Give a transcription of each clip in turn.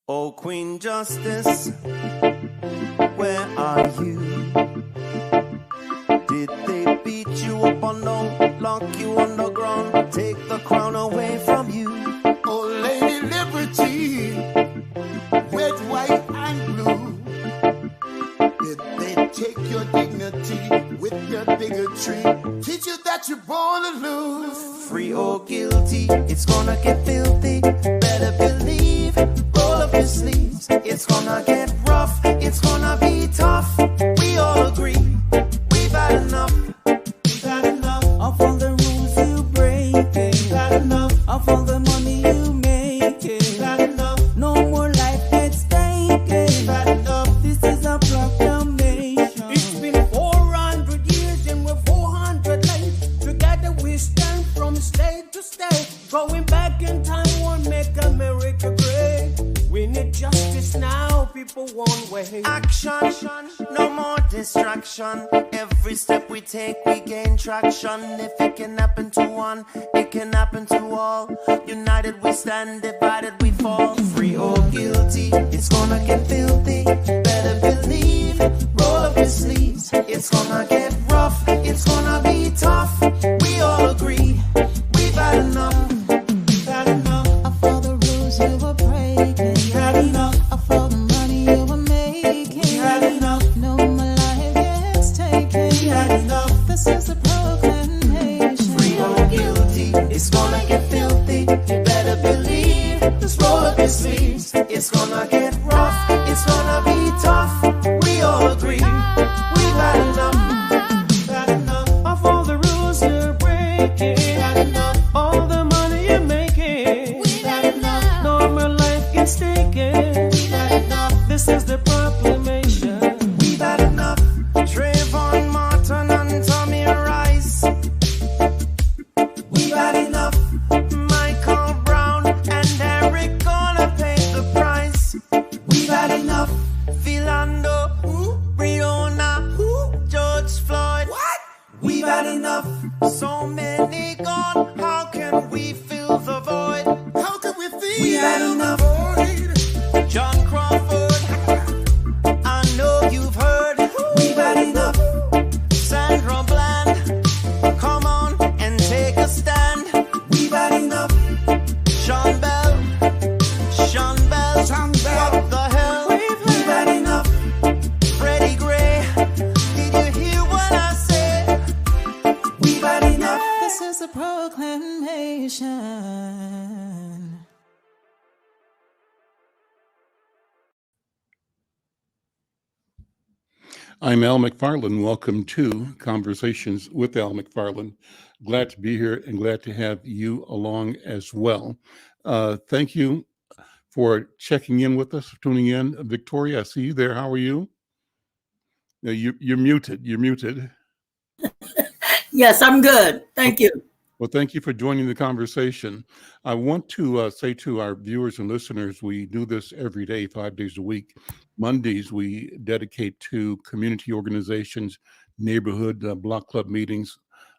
Oh, Queen Justice, where are you? Did they beat you up or no? Lock you underground, take the crown away from you? Oh, Lady Liberty, red, white, and blue. Did they take your dignity with their bigotry? Teach you that you're born to lose. Free or guilty, it's gonna get filthy. Better believe, roll up your sleeves. It's gonna get rough, it's gonna be tough. We all agree, we've had enough. We've had enough Of all the rules you break, We've had enough of all the money you make. We've had enough No more life gets taken. We've had enough. This is a proclamation. It's been 400 years and we're 400 late. Together we stand from state to state. Going back in time won't make America great. We need justice now, people won't wait. Action, no more distraction. Every step we take, we gain traction. If it can happen to one, it can happen to all. United we stand, divided we fall. Free or guilty, it's gonna get filthy. Better believe, roll up your sleeves. It's gonna get rough, it's gonna be tough. We all agree, we've had enough. We've had enough Of all the rules you were breaking. We've had enough Of all the money you were making. We've had enough No more life gets taken. We've had enough This is a proclamation. Free or guilty, It's gonna get filthy. You better believe. Just roll up your sleeves. It's gonna get rough. It's gonna be tough. We all agree. We've had enough. We've had enough Of all the rules you're breaking. We've had enough All the money you're making. We've had enough No more life gets taken. We've had enough This is the proclamation. We've had enough. Trayvon Martin and Tommy Rice. We've had enough. Michael Brown and Eric gonna pay the price. We've had enough. Philando, Breonna, George Floyd. What? We've had enough. So many gone. How can we fill the void? How can we feel We've had enough. void? John Crawford, I know you've heard. We've had enough. Sandra Bland, come on and take a stand. We've had enough. Sean Bell, Sean Bell. what the hell? We've had enough. Freddie Gray, did you hear what I said? We've had enough. This is a proclamation. I'm Al McFarlane. Welcome to Conversations with Al McFarlane. Glad to be here and glad to have you along as well. Thank you for checking in with us, tuning in. Victoria, I see you there. How are you? You're muted. You're muted. Yes, I'm good. Thank you. Well, thank you for joining the conversation. I want to say to our viewers and listeners, we do this every day, 5 days a week. Mondays, we dedicate to community organizations, neighborhood block club meetings.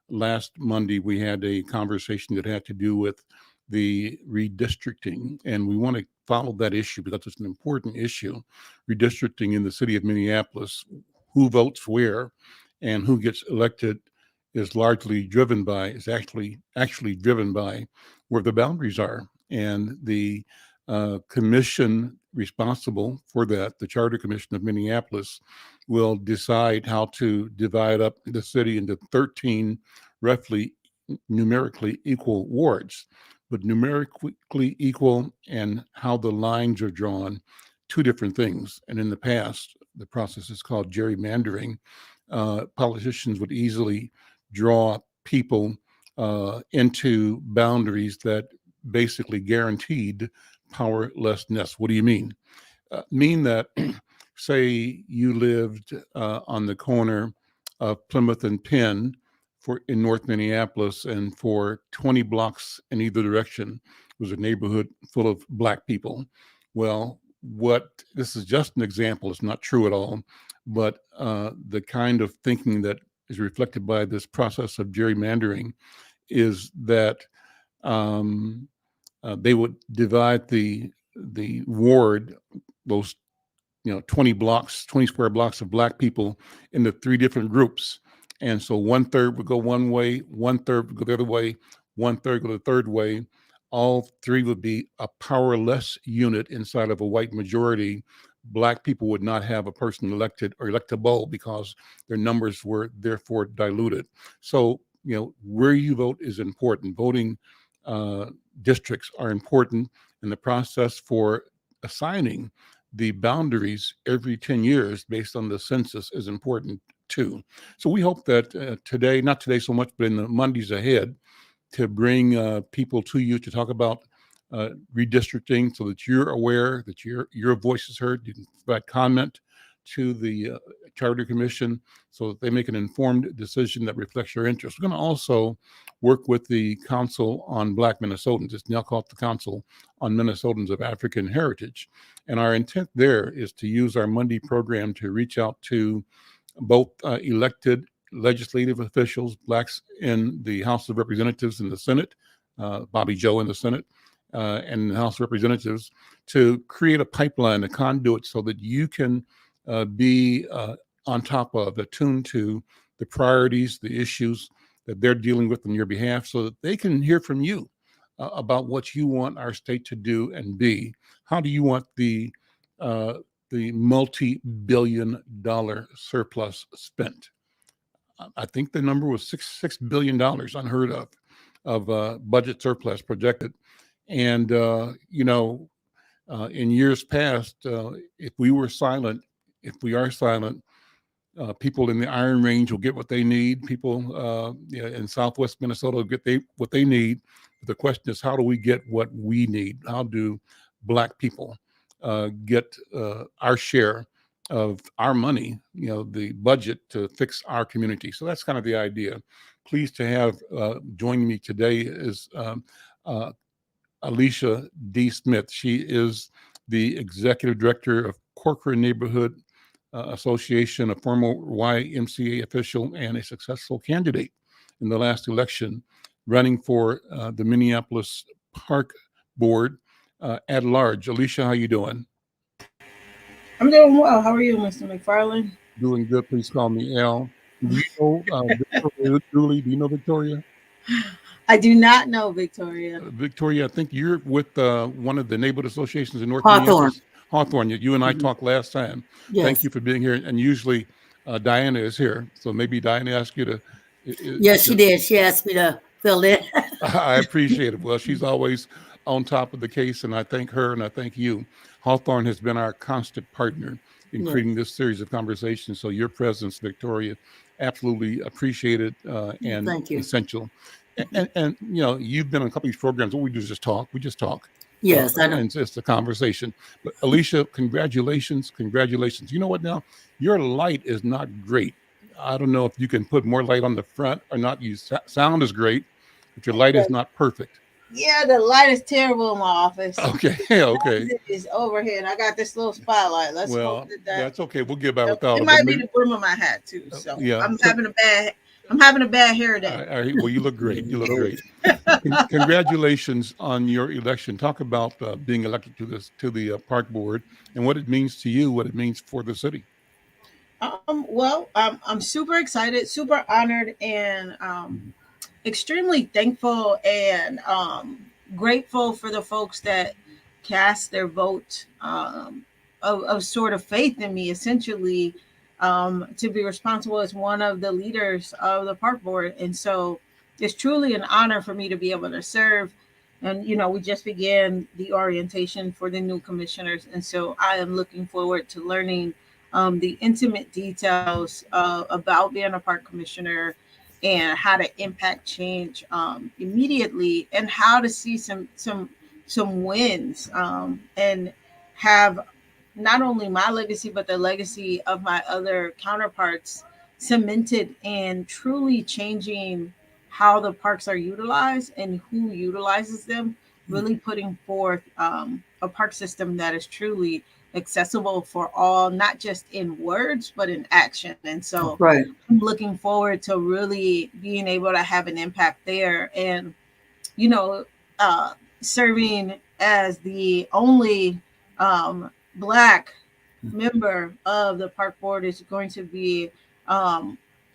Last Monday, we had a conversation that had to do with the redistricting, and we want to follow that issue because it's an important issue. Redistricting in the city of Minneapolis, who votes where and who gets elected is largely driven by, is actually driven by where the boundaries are. And the commission responsible for that, the Charter Commission of Minneapolis, will decide how to divide up the city into 13 roughly numerically equal wards. But numerically equal and how the lines are drawn, two different things. And in the past, the process is called gerrymandering. Politicians would easily draw people into boundaries that basically guaranteed powerlessness. What do you mean? Mean that, say, you lived on the corner of Plymouth and Penn in North Minneapolis, and for 20 blocks in either direction was a neighborhood full of Black people. Well, this is just an example. It's not true at all, but the kind of thinking that is reflected by this process of gerrymandering is that they would divide the ward, those 20 square blocks of Black people into 3 different groups. And so 1/3 would go one way, 1/3 would go the other way, 1/3 go the third way. All 3 would be a powerless unit inside of a white majority. Black people would not have a person elected or electable because their numbers were therefore diluted. So, where you vote is important. Voting districts are important, and the process for assigning the boundaries every 10 years based on the census is important too. So we hope that today, not today so much, but in the Mondays ahead, to bring people to you to talk about redistricting so that you're aware, that your voice is heard. You can provide comment to the Charter Commission so that they make an informed decision that reflects your interests. We're going to also work with the Council on Black Minnesotans. It's now called the Council on Minnesotans of African Heritage. And our intent there is to use our Monday program to reach out to both elected legislative officials, Blacks in the House of Representatives and the Senate, Bobby Joe in the Senate, and the House of Representatives, to create a pipeline, a conduit, so that you can be on top of, attuned to the priorities, the issues that they're dealing with on your behalf, so that they can hear from you about what you want our state to do and be. How do you want the multi-billion-dollar surplus spent? I think the number was $6 billion, unheard of budget surplus projected. And in years past, if we are silent, people in the Iron Range will get what they need. People in Southwest Minnesota will get what they need. But the question is, how do we get what we need? How do Black people get our share of our money, the budget to fix our community? So that's kind of the idea. Pleased to have joining me today is Alicia D. Smith. She is the executive director of Corcoran Neighborhood Association, a former YMCA official and a successful candidate in the last election, running for the Minneapolis Park Board at large. Alicia, how you doing? I'm doing well. How are you, Mr. McFarlane? Doing good. Please call me Al. Do you know Victoria Dooley? Do you know Victoria? I do not know Victoria. Victoria, I think you're with one of the neighborhood associations in North Hawthorne. Minneapolis. Hawthorne. You and I talked last time. Yes. Thank you for being here. And usually Diana is here. So maybe Diana asked you to. Yes, she did. She asked me to fill in. I appreciate it. Well, she's always on top of the case, and I thank her and I thank you. Hawthorne has been our constant partner in creating this series of conversations. So your presence, Victoria, absolutely appreciated and essential. And you've been on a couple of these programs. What we do is just talk. We just talk. Yes, I know. And it's a conversation. But Alicia, congratulations. You know what now? Your light is not great. I don't know if you can put more light on the front or not. You sound is great, but your light is not perfect. Yeah, the light is terrible in my office. Okay. It's overhead. I got this little spotlight. Let's hope that's okay. We'll get by without it. It might be the brim of my hat too. So I'm having a bad hair day. Well, you look great. Congratulations on your election. Talk about being elected to the park board and what it means to you, what it means for the city. Well, I'm super excited, super honored, and extremely thankful and grateful for the folks that cast their vote of sort of faith in me, essentially, to be responsible as one of the leaders of the park board. And so it's truly an honor for me to be able to serve. And, we just began the orientation for the new commissioners. And so I am looking forward to learning the intimate details about being a park commissioner and how to impact change immediately, and how to see some wins and have not only my legacy, but the legacy of my other counterparts cemented in truly changing how the parks are utilized and who utilizes them, really putting forth a park system that is truly accessible for all, not just in words, but in action. And so I'm looking forward to really being able to have an impact there and, serving as the only Black member of the park board is going to be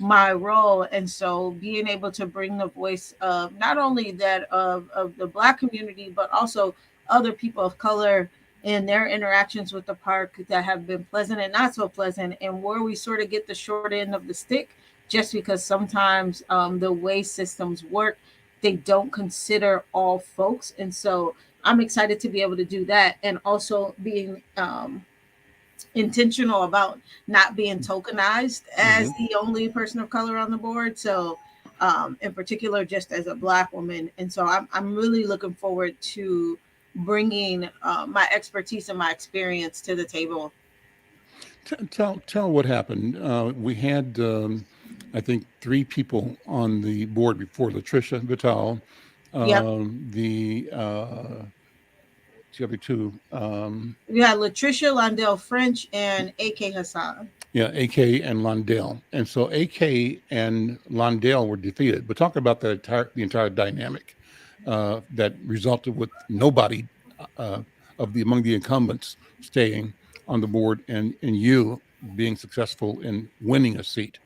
my role. And so being able to bring the voice of not only that of the Black community, but also other people of color in their interactions with the park that have been pleasant and not so pleasant, and where we sort of get the short end of the stick, just because sometimes the way systems work, they don't consider all folks. And so I'm excited to be able to do that, and also being intentional about not being tokenized as the only person of color on the board. So in particular, just as a Black woman. And so I'm really looking forward to bringing my expertise and my experience to the table. Tell what happened. We had, I think, 3 people on the board before: Latricia Vital, the other 2. We had Latricia, Londell French, and AK Hassan. Yeah, AK and Londell. And so AK and Londell were defeated. But talk about the entire dynamic that resulted with nobody among the incumbents staying on the board, and you being successful in winning a seat.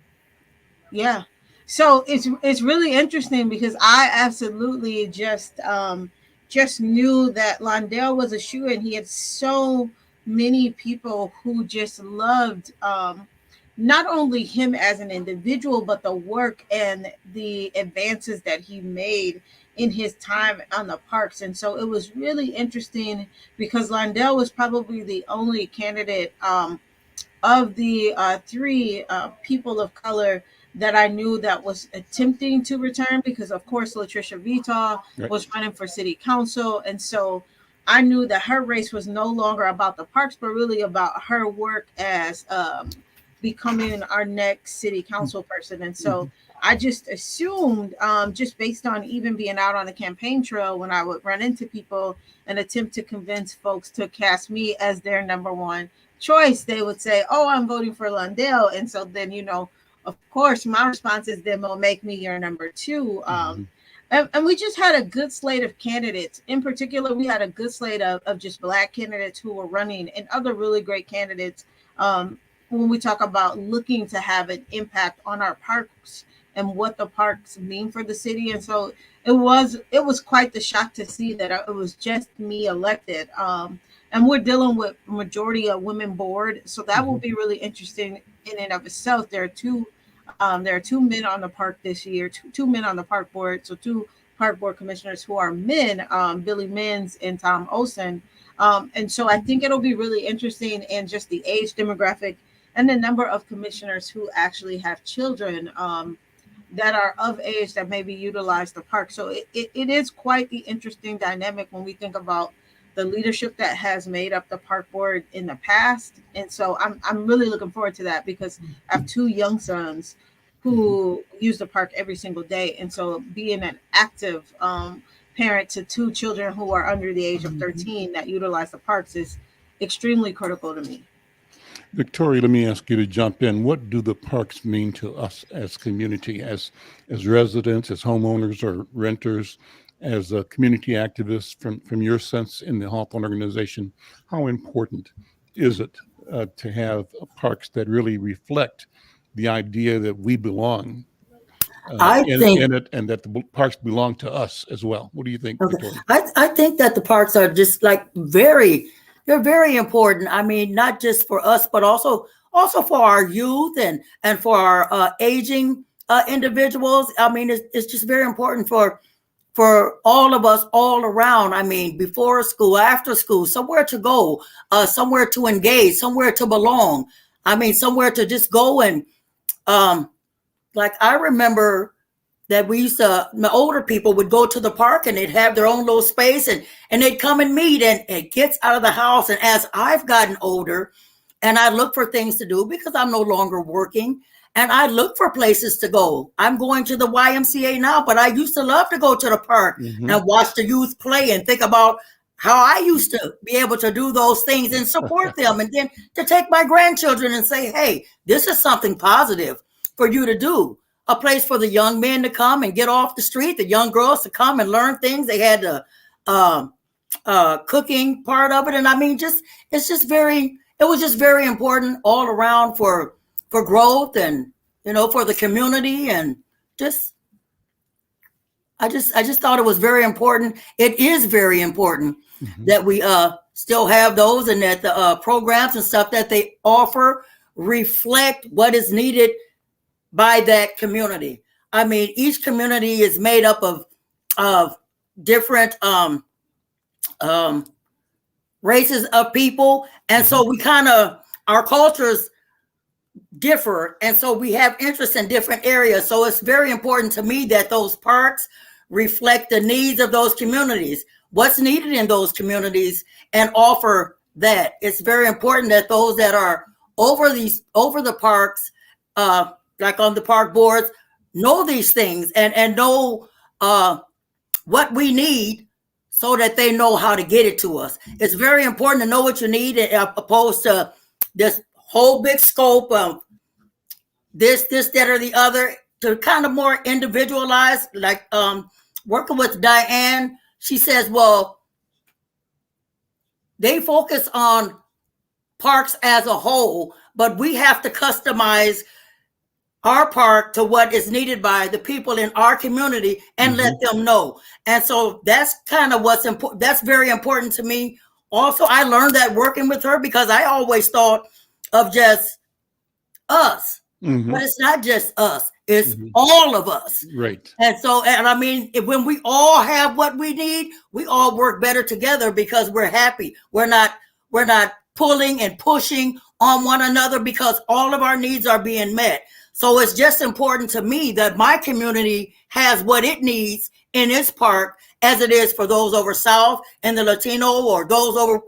Yeah. So it's really interesting, because I absolutely just knew that Londell was a shoo-in. He had so many people who just loved not only him as an individual, but the work and the advances that he made in his time on the parks. And so it was really interesting, because Londell was probably the only candidate of the 3 people of color that I knew that was attempting to return, because of course Latricia Vital was running for city council. And so I knew that her race was no longer about the parks, but really about her work as becoming our next city council person. And so I just assumed, just based on even being out on the campaign trail, when I would run into people and attempt to convince folks to cast me as their number 1 choice, they would say, "Oh, I'm voting for Londell." And so then, of course, my response is, then will make me your number 2. And we just had a good slate of candidates. In particular, we had a good slate of just Black candidates who were running, and other really great candidates when we talk about looking to have an impact on our parks and what the parks mean for the city. And so it was quite the shock to see that it was just me elected. And we're dealing with majority of women board, so that will be really interesting in and of itself. There are 2 men on the park this year, two men on the park board. So 2 park board commissioners who are men, Billy Menz and Tom Olson. And so I think it'll be really interesting, and just the age demographic and the number of commissioners who actually have children that are of age that maybe utilize the park. So it is quite the interesting dynamic when we think about the leadership that has made up the park board in the past. And so I'm really looking forward to that, because I have 2 young sons who use the park every single day. And so being an active parent to 2 children who are under the age of 13 that utilize the parks is extremely critical to me. Victoria, let me ask you to jump in. What do the parks mean to us as community, as residents, as homeowners or renters, as a community activist, from your sense in the Hawthorne organization? How important is it to have parks that really reflect the idea that we belong in it, and that the parks belong to us as well? What do you think, Victoria? I think that the parks are just like they're very important. I mean, not just for us, but also for our youth and for our aging individuals. I mean, it's just very important for all of us all around. I mean, before school, after school, somewhere to go, somewhere to engage, somewhere to belong. I mean, somewhere to just go and, like, I remember that the older people would go to the park and they'd have their own little space and they'd come and meet, and it gets out of the house. And as I've gotten older and I look for things to do because I'm no longer working, and I look for places to go. I'm going to the YMCA now, but I used to love to go to the park and watch the youth play and think about how I used to be able to do those things and support them. And then to take my grandchildren and say, hey, this is something positive for you to do. A place for the young men to come and get off the street, the young girls to come and learn things. They had cooking part of it. And I mean, it was just very important all around for growth and, for the community. And just, I just thought it was very important. It is very important that we still have those, and that the programs and stuff that they offer reflect what is needed by that community. I mean, each community is made up of different races of people, and so we kind of, our cultures differ, and so we have interest in different areas. So it's very important to me that those parks reflect the needs of those communities, what's needed in those communities, and offer that. It's very important that those that are over the parks, like on the park boards, know these things and know what we need, so that they know how to get it to us. It's very important to know what you need, opposed to this whole big scope of this, that, or the other, to kind of more individualized. Like working with Diane, she says, well, they focus on parks as a whole, but we have to customize our park to what is needed by the people in our community and let them know. And so that's kind of what's important. That's very important to me. Also, I learned that working with her, because I always thought of just us, but it's not just us. It's all of us. Right. And so, and I mean, when we all have what we need, we all work better together, because we're happy. We're not pulling and pushing on one another, because all of our needs are being met. So it's just important to me that my community has what it needs in its park, as it is for those over South and the Latino, or those over,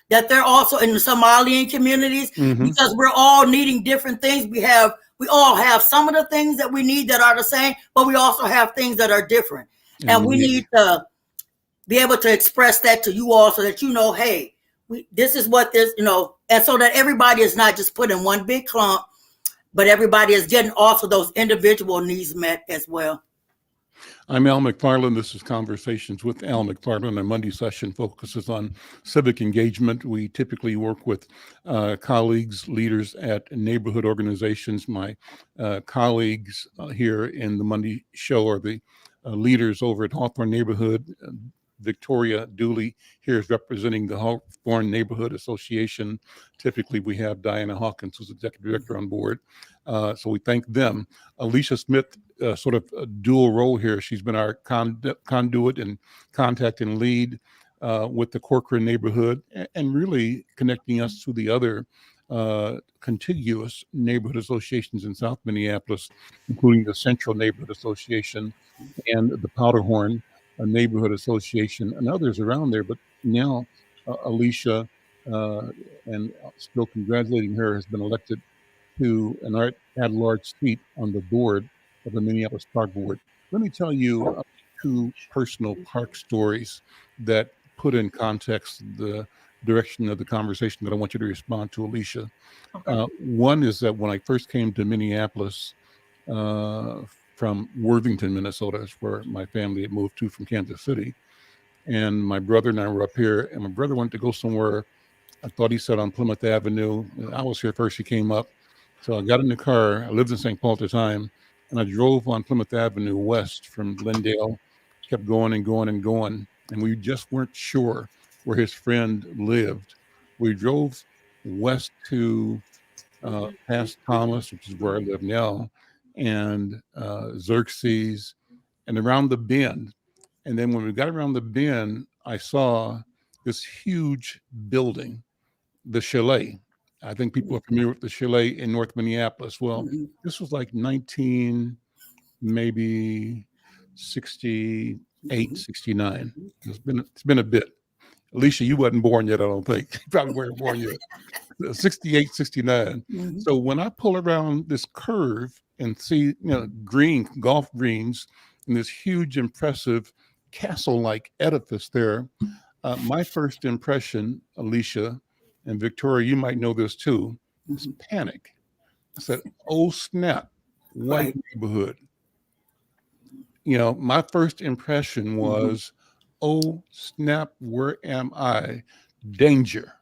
that they're also in the Somalian communities, because we're all needing different things. We all have some of the things that we need that are the same, but we also have things that are different. And we need to be able to express that to you all, so that hey, this is what this, and so that everybody is not just put in one big clump, but everybody is getting also those individual needs met as well. I'm Al McFarlane. This is Conversations with Al McFarlane. Our Monday session focuses on civic engagement. We typically work with colleagues, leaders at neighborhood organizations. My colleagues here in the Monday show are the leaders over at Hawthorne Neighborhood. Victoria Dooley here is representing the Hawthorne Neighborhood Association. Typically, we have Diana Hawkins, who's executive director, on board. So we thank them. Alicia Smith, sort of a dual role here. She's been our conduit and contact and lead with the Corcoran neighborhood, and really connecting us to the other contiguous neighborhood associations in South Minneapolis, including the Central Neighborhood Association and the Powderhorn Neighborhood Association, and others around there. But now Alicia, and still congratulating her, has been elected to an at-large seat on the board of the Minneapolis Park Board. Let me tell you two personal park stories that put in context the direction of the conversation that I want you to respond to, Alicia. Okay. One is that when I first came to Minneapolis from Worthington, Minnesota, where my family had moved to from Kansas City, and my brother and I were up here, and my brother wanted to go somewhere. I thought he said on Plymouth Avenue. I was here first. He came up. So I got in the car. I lived in St. Paul at the time, and I drove on Plymouth Avenue west from Glendale, kept going and going and going. And we just weren't sure where his friend lived. We drove west to past Thomas, which is where I live now, and Xerxes, and around the bend. And then when we got around the bend, I saw this huge building, the Chalet. I think people are familiar with the Chalet in North Minneapolis. Well, this was like 68, 69. It's been a bit. Alicia, you wasn't born yet, I don't think. You probably weren't born yet. 68, 69. So when I pull around this curve and see, green golf greens and this huge, impressive castle-like edifice there, my first impression, Alicia and Victoria, you might know this too, is panic. I said, oh snap, white neighborhood. My first impression was, oh snap, where am I? Danger,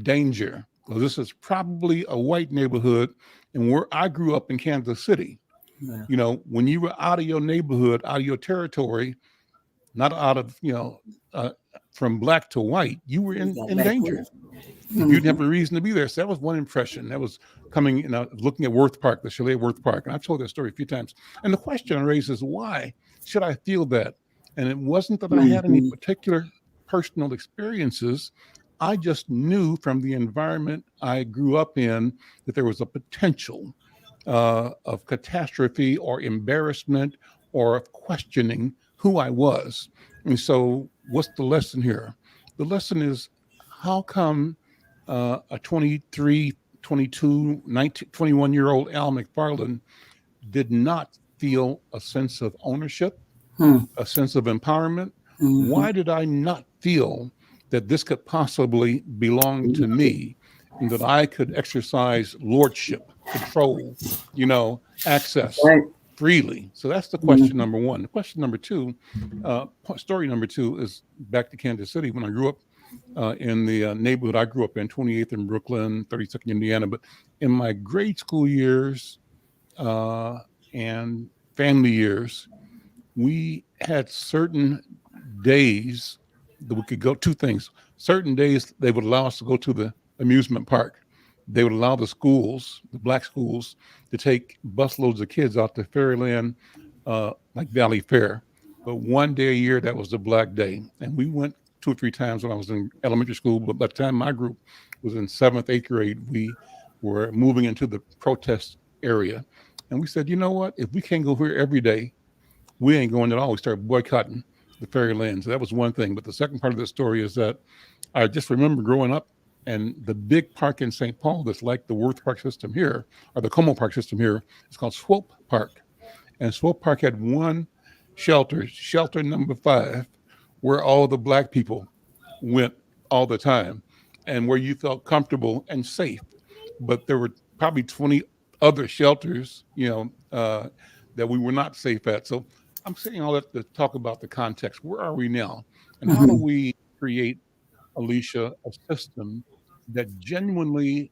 danger. Well, this is probably a white neighborhood, and where I grew up in Kansas City, Yeah. you know, when you were out of your neighborhood, out of your territory, not out of, uh, from black to white, you were You got in back danger. with You didn't have a reason to be there. So that was one impression. That was coming, looking at Worth Park, the chalet at Worth Park. And I've told that story a few times. And the question I raise is, why should I feel that? And it wasn't that I had any Mhm. particular personal experiences. I just knew from the environment I grew up in that there was a potential of catastrophe or embarrassment or of questioning who I was. And so, what's the lesson here? The lesson is, how come a 23, 22, 19, 21-year old Al McFarlane did not feel a sense of ownership, Hmm. a sense of empowerment? Mhm. Why did I not feel that this could possibly belong to me and that I could exercise lordship, control, access Right. freely? So that's the question Mhm. number one. The question number two, story number two, is back to Kansas City. When I grew up in the neighborhood I grew up in, 28th in Brooklyn, 32nd Indiana, but in my grade school years uh, and family years, we had certain days that we could go. Two things: certain days they would allow us to go to the amusement park. They would allow the schools, the black schools, to take busloads of kids out to Fairyland, like Valley Fair. But one day a year, that was the Black Day, and we went two or three times when I was in elementary school. But by the time my group was in seventh, eighth grade, we were moving into the protest area, and we said, you know what? If we can't go here every day, we ain't going at all. We started boycotting the Fairyland. So that was one thing. But the second part of the story is that I just remember growing up, and the big park in St. Paul that's like the Worth Park system here, or the Como Park system here, it's called Swope Park. And Swope Park had one shelter, shelter number 5, where all the black people went all the time and where you felt comfortable and safe. But there were probably 20 other shelters, that we were not safe at. So I'm saying all that to talk about the context. Where are we now? And how do Mhm. we create, Alicia, a system that genuinely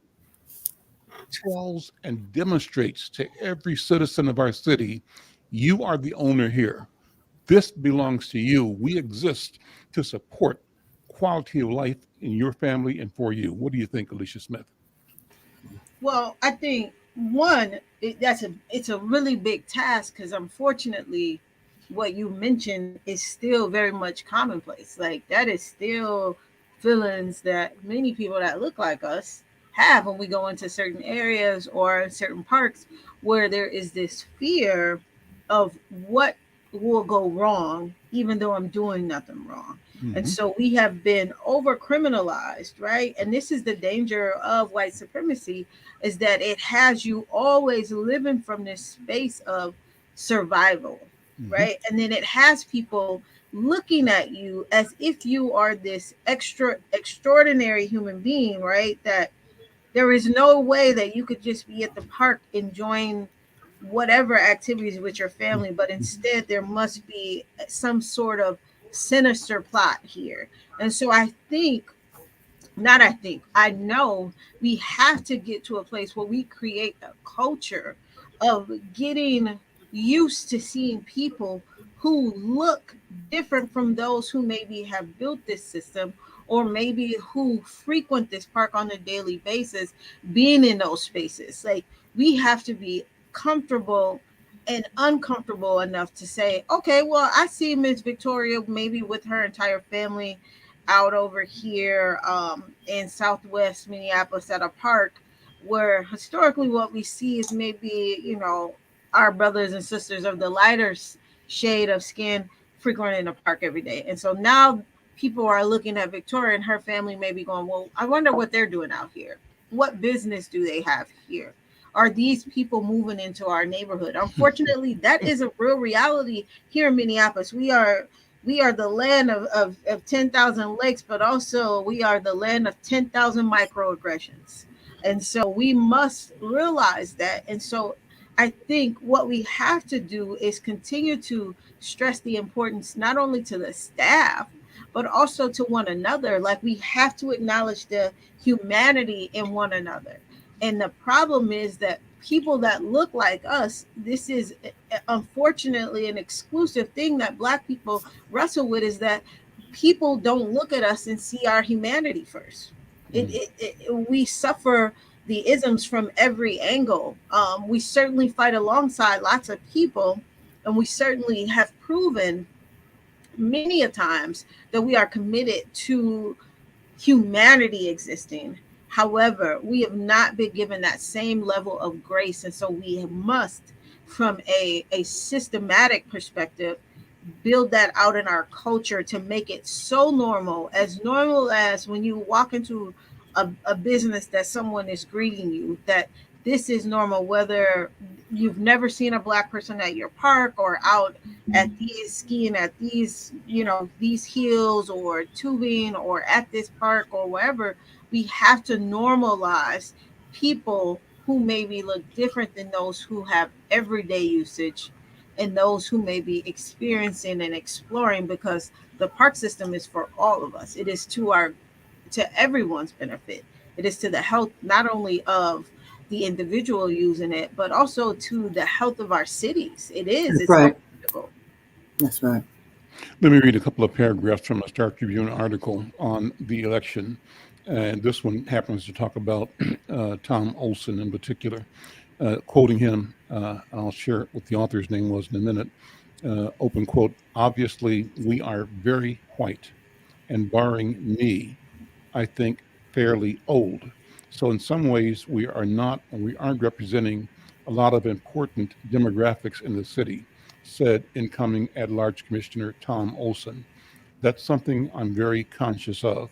tells and demonstrates to every citizen of our city, you are the owner here. This belongs to you. We exist to support quality of life in your family and for you. What do you think, Alicia Smith? Well, I think one, it's a really big task because unfortunately, what you mentioned is still very much commonplace. Like that is still feelings that many people that look like us have when we go into certain areas or certain parks where there is this fear of what will go wrong, even though I'm doing nothing wrong. And Mm-hmm. so we have been over criminalized, right? And this is the danger of white supremacy, is that it has you always living from this space of survival, Mm-hmm. right? And then it has people looking at you as if you are this extraordinary human being, right? That there is no way that you could just be at the park enjoying whatever activities with your family, but instead there must be some sort of sinister plot here. And so I know we have to get to a place where we create a culture of getting used to seeing people who look different from those who maybe have built this system or maybe who frequent this park on a daily basis being in those spaces. Like we have to be comfortable and uncomfortable enough to say, okay, well, I see Miss Victoria maybe with her entire family out over here in Southwest Minneapolis at a park where historically what we see is maybe, our brothers and sisters of the lighter shade of skin frequenting the park every day. And so now people are looking at Victoria and her family maybe going, well, I wonder what they're doing out here. What business do they have here? Are these people moving into our neighborhood? Unfortunately, that is a real reality here in Minneapolis. We are the land of 10,000 lakes, but also we are the land of 10,000 microaggressions. And so we must realize that. And so I think what we have to do is continue to stress the importance not only to the staff, but also to one another. Like, we have to acknowledge the humanity in one another. And the problem is that people that look like us, this is unfortunately an exclusive thing that Black people wrestle with, is that people don't look at us and see our humanity first. We suffer the isms from every angle. We certainly fight alongside lots of people, and we certainly have proven many a times that we are committed to humanity existing. However, we have not been given that same level of grace. And so we must, from a systematic perspective, build that out in our culture to make it so normal as when you walk into a business that someone is greeting you, that this is normal, whether you've never seen a Black person at your park or out at these skiing at these, these hills, or tubing, or at this park or wherever. We have to normalize people who maybe look different than those who have everyday usage, and those who may be experiencing and exploring, because the park system is for all of us. It is to everyone's benefit. It is to the health not only of the individual using it, but also to the health of our cities. It's right. so critical. That's right. Let me read a couple of paragraphs from a Star Tribune article on the election. And this one happens to talk about Tom Olson in particular. Quoting him, I'll share what the author's name was in a minute. Open quote, "Obviously, we are very white, and barring me, I think fairly old. So in some ways, we aren't representing a lot of important demographics in the city," said incoming at-large Commissioner Tom Olson. "That's something I'm very conscious of."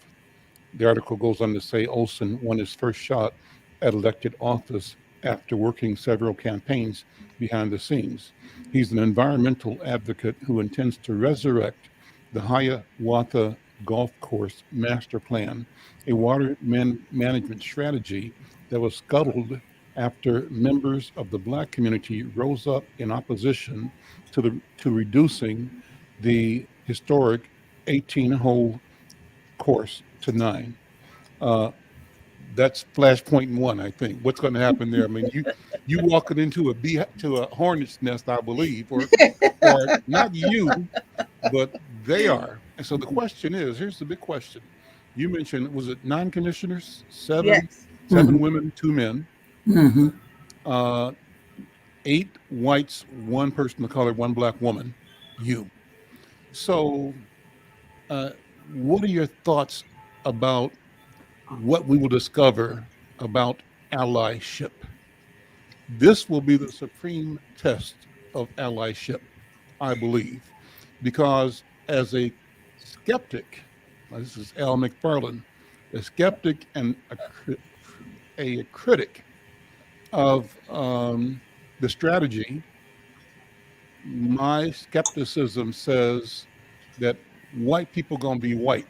The article goes on to say Olson won his first shot at elected office after working several campaigns behind the scenes. He's an environmental advocate who intends to resurrect the Hiawatha Golf Course Master Plan, a water management strategy that was scuttled after members of the Black community rose up in opposition to reducing the historic 18-hole course to 9. That's flashpoint one, I think. What's going to happen there? I mean, you walking into a hornet's nest, I believe, or not you, but they are. And so the question is, here's the big question. You mentioned, was it 9 commissioners? 7? Yes. 7 women, 2 men. Mm-hmm. 8 whites, 1 person of color, 1 Black woman. You. So what are your thoughts about what we will discover about allyship? This will be the supreme test of allyship, I believe, because as a skeptic, this is Al McFarlane, a skeptic and a critic of the strategy, my skepticism says that white people gonna be white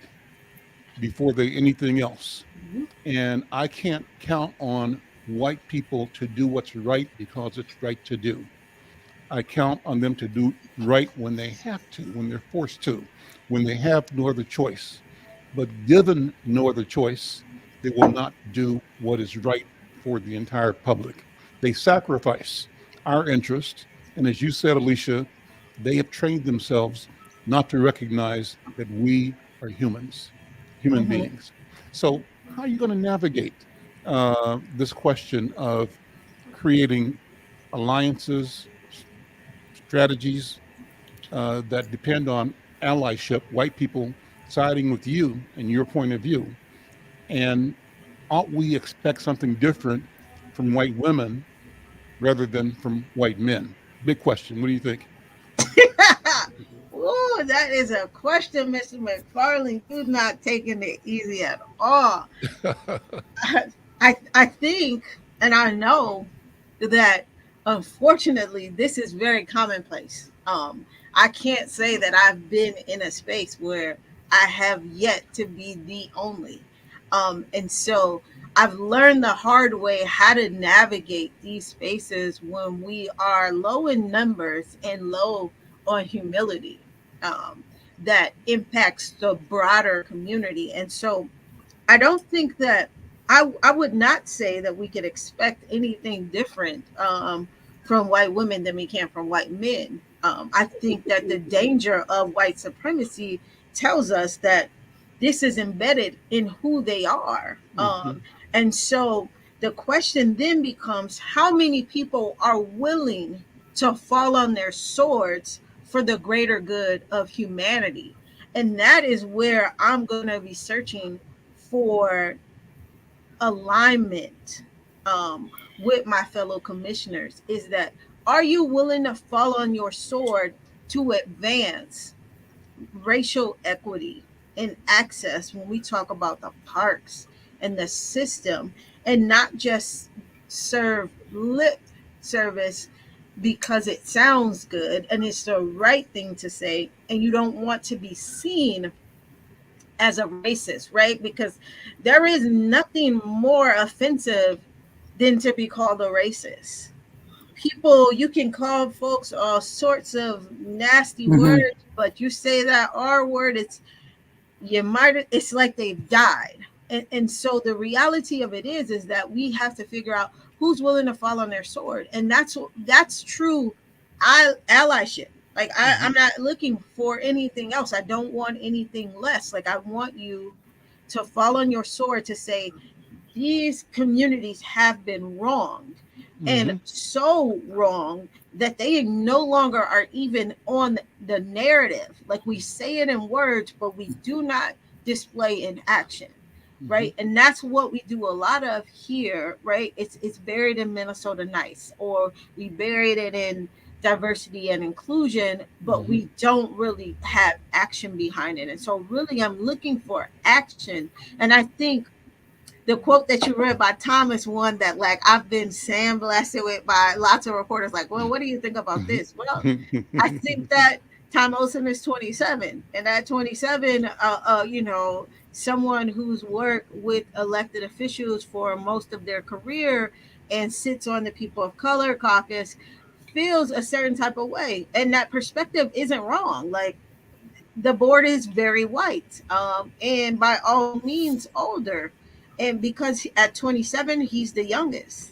before they anything else. And I can't count on white people to do what's right because it's right to do. I count on them to do right when they have to, when they're forced to, when they have no other choice. But given no other choice, they will not do what is right for the entire public. They sacrifice our interest. And as you said, Alicia, they have trained themselves not to recognize that we are humans, human beings. So how are you going to navigate this question of creating alliances, strategies that depend on allyship, white people siding with you and your point of view? And ought we expect something different from white women rather than from white men? Big question. What do you think? Oh, that is a question, Mr. McFarlane. You're not taking it easy at all. I think, and I know that unfortunately this is very commonplace. I can't say that I've been in a space where I have yet to be the only. And so I've learned the hard way how to navigate these spaces when we are low in numbers and low on humility, um, that impacts the broader community. And so I don't think that I would not say that we could expect anything different from white women than we can from white men. I think that the danger of white supremacy tells us that this is embedded in who they are. And so the question then becomes, how many people are willing to fall on their swords for the greater good of humanity? And that is where I'm going to be searching for alignment with my fellow commissioners, is that, are you willing to fall on your sword to advance racial equity and access when we talk about the parks and the system, and not just serve lip service because it sounds good and it's the right thing to say, and you don't want to be seen as a racist, right? Because there is nothing more offensive than to be called a racist. People, you can call folks all sorts of nasty Mhm. words, but you say that R word, it's like they've died. And so the reality of it is that we have to figure out who's willing to fall on their sword. And that's true allyship. Like I'm not looking for anything else. I don't want anything less. Like I want you to fall on your sword to say, these communities have been wronged, and so wrong that they no longer are even on the narrative. Like we say it in words, but we do not display in action. Right. And that's what we do a lot of here, right? It's buried in Minnesota Nice, or we buried it in diversity and inclusion, but we don't really have action behind it. And so really I'm looking for action. And I think the quote that you read by Thomas, one that like I've been sandblasted with by lots of reporters, like, well, what do you think about this? Well, I think that Tom Olson is 27, and at 27, someone who's worked with elected officials for most of their career and sits on the People of Color Caucus feels a certain type of way, and that perspective isn't wrong. Like the board is very white, and by all means older, and because at 27 he's the youngest.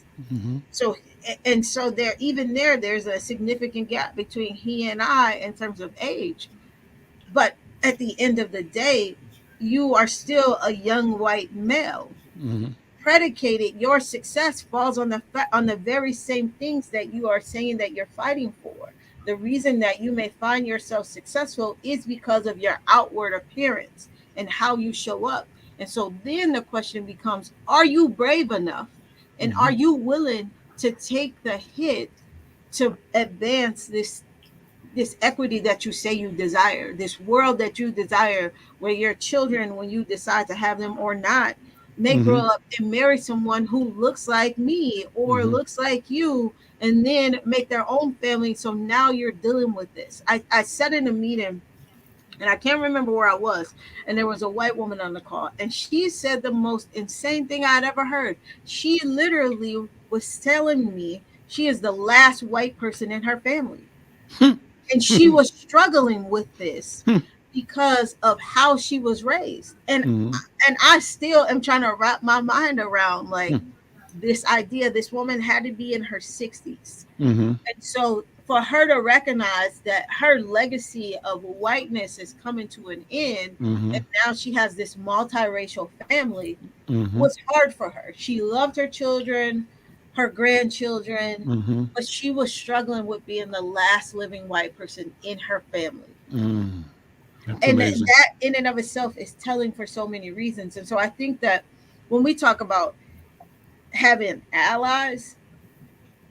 So and so there, even there's a significant gap between he and I in terms of age. But at the end of the day, you are still a young white male. Predicated, your success falls on the very same things that you are saying that you're fighting for. The reason that you may find yourself successful is because of your outward appearance and how you show up. And so then the question becomes, are you brave enough, and are you willing to take the hit to advance this equity that you say you desire, this world that you desire, where your children, when you decide to have them or not, may grow up and marry someone who looks like me or looks like you, and then make their own family. So now you're dealing with this. I sat in a meeting, and I can't remember where I was, and there was a white woman on the call, and she said the most insane thing I'd ever heard. She literally was telling me she is the last white person in her family, and she was struggling with this because of how she was raised. And I still am trying to wrap my mind around like this idea. This woman had to be in her 60s, and so for her to recognize that her legacy of whiteness is coming to an end, and now she has this multiracial family, was hard for her. She loved her children, her grandchildren, but she was struggling with being the last living white person in her family. That's And amazing. that in and of itself is telling for so many reasons. And so I think that when we talk about having allies,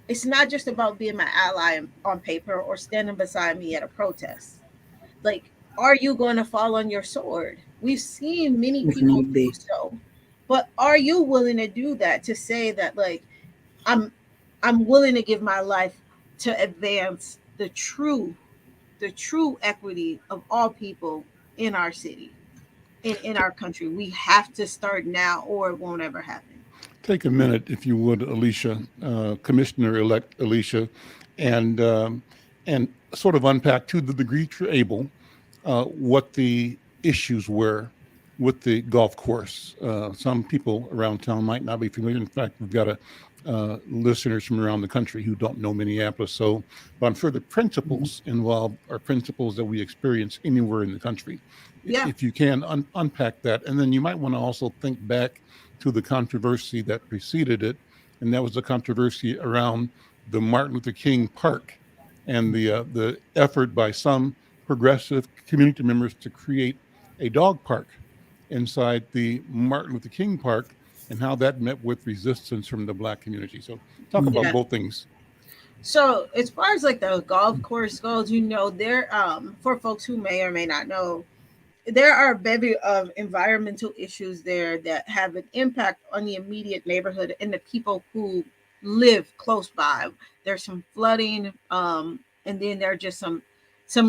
it's not just about being my ally on paper or standing beside me at a protest. Like, are you going to fall on your sword? We've seen many If people need do be. so, but are you willing to do that, to say that like I'm I'm willing to give my life to advance the true equity of all people in our city, in our country. We have to start now or it won't ever happen. Take a minute, if you would, Alicia, Commissioner-elect Alicia, and and sort of unpack to the degree you're able what the issues were with the golf course. Some people around town might not be familiar. In fact, we've got listeners from around the country who don't know Minneapolis. So, but I'm sure the principles involved are principles that we experience anywhere in the country. Yeah. If you can unpack that, and then you might want to also think back to the controversy that preceded it, and that was the controversy around the Martin Luther King Park and the effort by some progressive community members to create a dog park inside the Martin Luther King Park, and how that met with resistance from the Black community. So talk about Yeah. both things. So as far as like the golf course goes, there for folks who may or may not know, there are a bevy of environmental issues there that have an impact on the immediate neighborhood and the people who live close by. There's some flooding, and then there are just some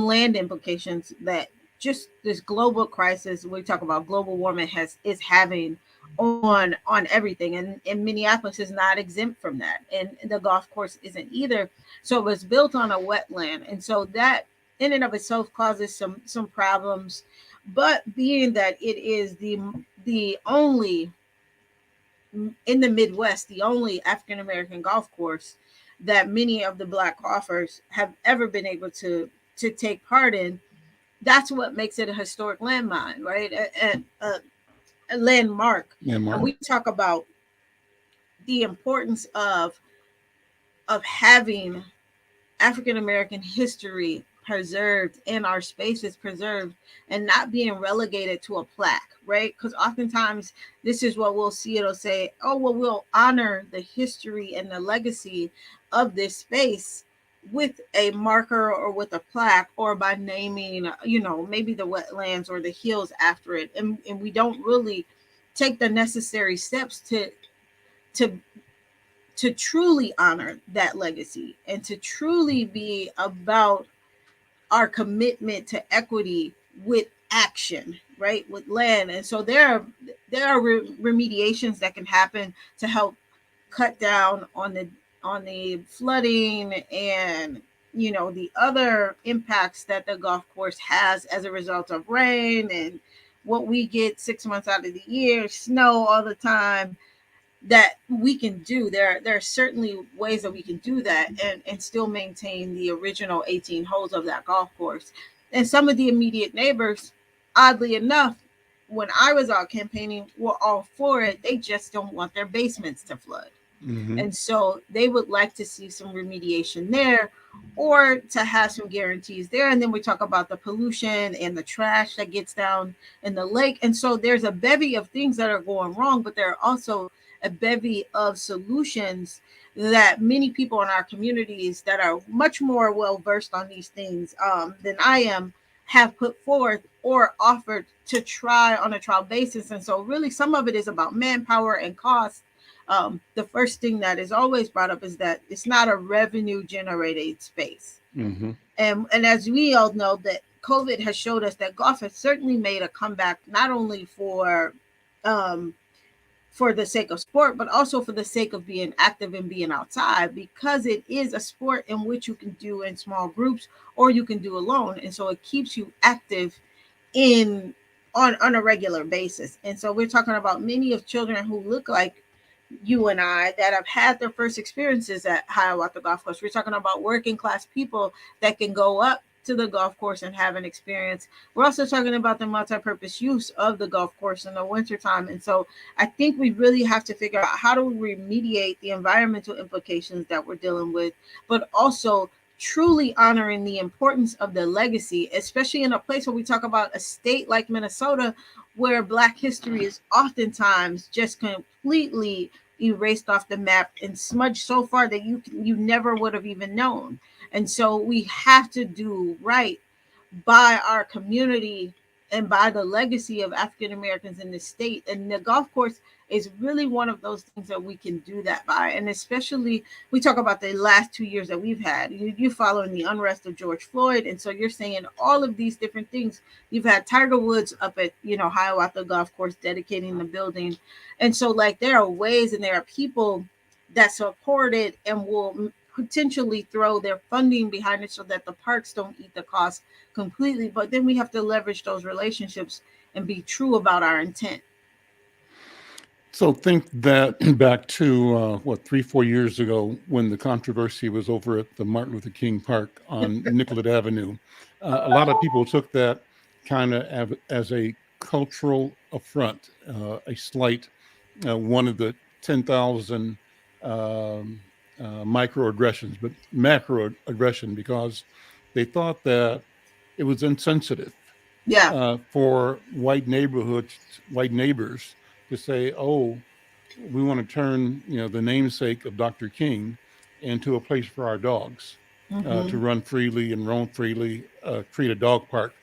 land implications that just this global crisis we talk about global warming is having on everything, and Minneapolis is not exempt from that, and the golf course isn't either. So it was built on a wetland, and so that in and of itself causes some problems. But being that it is the only in the Midwest, the only African American golf course that many of the Black golfers have ever been able to take part in, that's what makes it a historic landmine, right? A landmark. And we talk about the importance of having African American history preserved and our spaces preserved and not being relegated to a plaque, right? Because oftentimes this is what we'll see. It'll say, oh, well, we'll honor the history and the legacy of this space with a marker or with a plaque or by naming, maybe the wetlands or the hills after it. And we don't really take the necessary steps to truly honor that legacy and to truly be about our commitment to equity with action, right? With land. And so there are remediations that can happen to help cut down on the flooding and the other impacts that the golf course has as a result of rain and what we get 6 months out of the year, snow all the time, that we can do. There are certainly ways that we can do that and still maintain the original 18 holes of that golf course. And some of the immediate neighbors, oddly enough, when I was out campaigning, were all for it. They just don't want their basements to flood. Mm-hmm. And so they would like to see some remediation there or to have some guarantees there. And then we talk about the pollution and the trash that gets down in the lake. And so there's a bevy of things that are going wrong, but there are also a bevy of solutions that many people in our communities that are much more well versed on these things than I am have put forth or offered to try on a trial basis. And so really some of it is about manpower and cost. The first thing that is always brought up is that it's not a revenue generated space. Mm-hmm. And as we all know, that COVID has showed us that golf has certainly made a comeback, not only for the sake of sport, but also for the sake of being active and being outside, because it is a sport in which you can do in small groups or you can do alone. And so it keeps you active on a regular basis. And so we're talking about many of children who look like you and I that have had their first experiences at Hiawatha Golf Course. We're talking about working class people that can go up to the golf course and have an experience. We're also talking about the multi-purpose use of the golf course in the wintertime. And so I think we really have to figure out how do we remediate the environmental implications that we're dealing with, but also truly honoring the importance of the legacy, especially in a place where we talk about a state like Minnesota, where Black history is oftentimes just completely erased off the map and smudged so far that you never would have even known. And so we have to do right by our community and by the legacy of African Americans in the state. And the golf course is really one of those things that we can do that by. And especially, we talk about the last 2 years that we've had. You're following the unrest of George Floyd. And so you're saying all of these different things. You've had Tiger Woods up at, Hiawatha Golf Course dedicating the building. And so there are ways and there are people that support it and will potentially throw their funding behind it so that the parks don't eat the cost completely. But then we have to leverage those relationships and be true about our intent. So think that back to 3-4 years ago when the controversy was over at the Martin Luther King Park on Nicollet Avenue. A lot of people took that kind of as a cultural affront, a slight, one of the 10,000 microaggressions, but macroaggression, because they thought that it was insensitive Yeah. for white neighbors to say, "Oh, we want to turn the namesake of Dr. King into a place for our dogs to run freely and roam freely, create a dog park."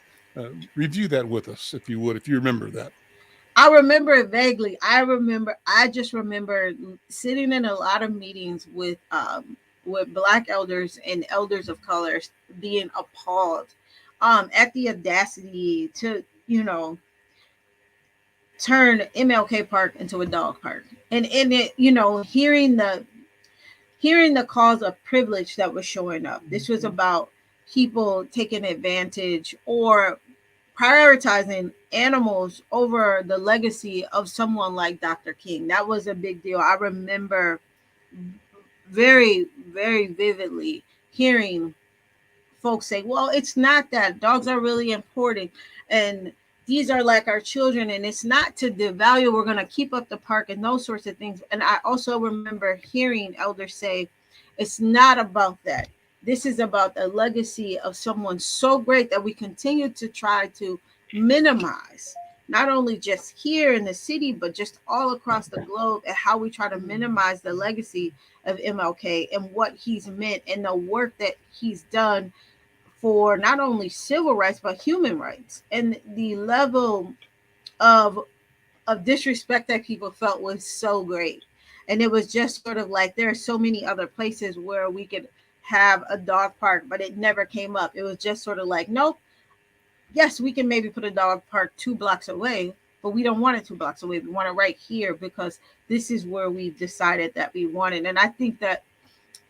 Review that with us, if you would, if you remember that. I remember it vaguely. I just remember sitting in a lot of meetings with Black elders and elders of color being appalled at the audacity to, turn MLK Park into a dog park. And in it, hearing the cause of privilege that was showing up. This was about people taking advantage or prioritizing animals over the legacy of someone like Dr. King. That was a big deal. I remember very, very vividly hearing folks say, well, it's not that. Dogs are really important. And these are like our children. And it's not to devalue. We're going to keep up the park and those sorts of things. And I also remember hearing elders say, it's not about that. This is about the legacy of someone so great that we continue to try to minimize, not only just here in the city, but just all across the globe, and how we try to minimize the legacy of MLK and what he's meant and the work that he's done for not only civil rights, but human rights. And the level of disrespect that people felt was so great. And it was just sort of like, there are so many other places where we could have a dog park, but it never came up. It was just sort of like, nope, yes, we can maybe put a dog park 2 blocks away, but we don't want it 2 blocks away. We want it right here because this is where we've decided that we want it. And I think that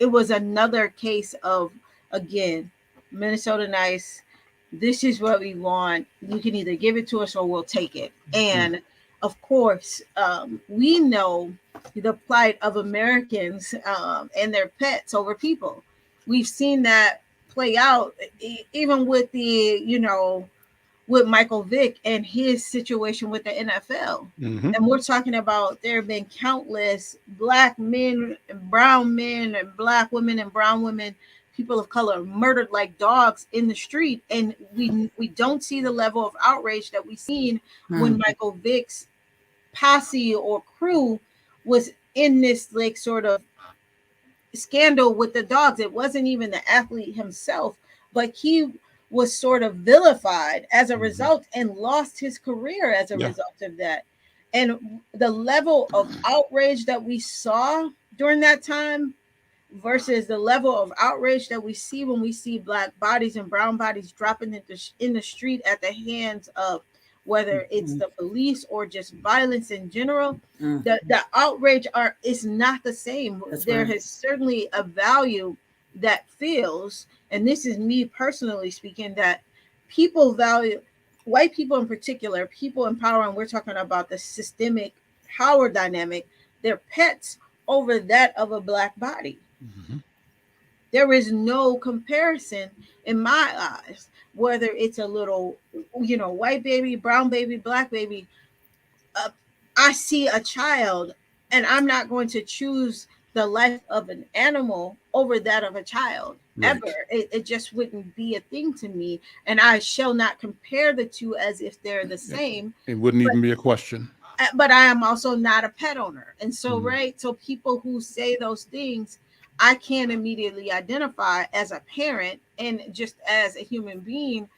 it was another case of, again, Minnesota nice. This is what we want. You can either give it to us or we'll take it. And of course, we know the plight of Americans and their pets over people. We've seen that play out even with with Michael Vick and his situation with the NFL. Mm-hmm. And we're talking about there have been countless Black men and brown men and Black women and brown women, people of color, murdered like dogs in the street. And we don't see the level of outrage that we seen when Michael Vick's posse or crew was in this like sort of scandal with the dogs. It wasn't even the athlete himself, but he was sort of vilified as a result and lost his career as a result of that. And the level of outrage that we saw during that time versus the level of outrage that we see when we see Black bodies and brown bodies dropping in the street at the hands of whether it's the police or just violence in general, the outrage is not the same. There is certainly a value that feels, and this is me personally speaking, that people value, white people in particular, people in power, and we're talking about the systemic power dynamic, their pets over that of a Black body. There is no comparison in my eyes, whether it's a little, white baby, brown baby, Black baby. I see a child and I'm not going to choose the life of an animal over that of a child ever. It just wouldn't be a thing to me. And I shall not compare the two as if they're the same. It wouldn't even be a question. But I am also not a pet owner. And so, so people who say those things, I can't immediately identify as a parent, and just as a human being,